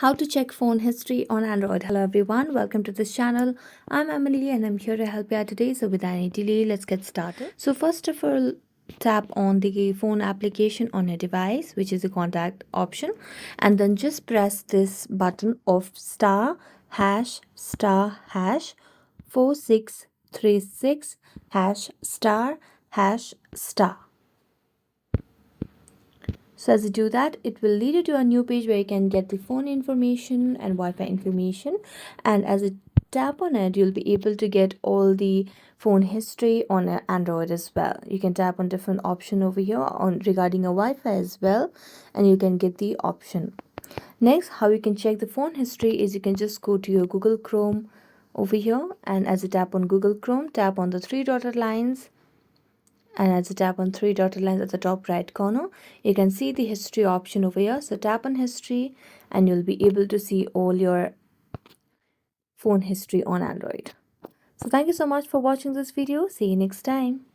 How to check phone history on Android. Hello everyone, welcome to this channel. I'm Emily and I'm here to help you out today. So without any delay, let's get started. So first of all, tap on the phone application on your device, which is the contact option, and then just press this button of star hash 4636 hash star hash star. So as you do that, it will lead you to a new page where you can get the phone information and Wi-Fi information. And as you tap on it, you'll be able to get all the phone history on Android as well. You can tap on different option over here on regarding a Wi-Fi as well, and you can get the option. Next, how you can check the phone history is you can just go to your Google Chrome over here, and as you tap on Google Chrome, tap on the three dotted lines, and as you tap on three dotted lines at the top right corner, you can see the history option over here. So tap on history and you'll be able to see all your phone history on Android. So thank you so much for watching this video. See you next time.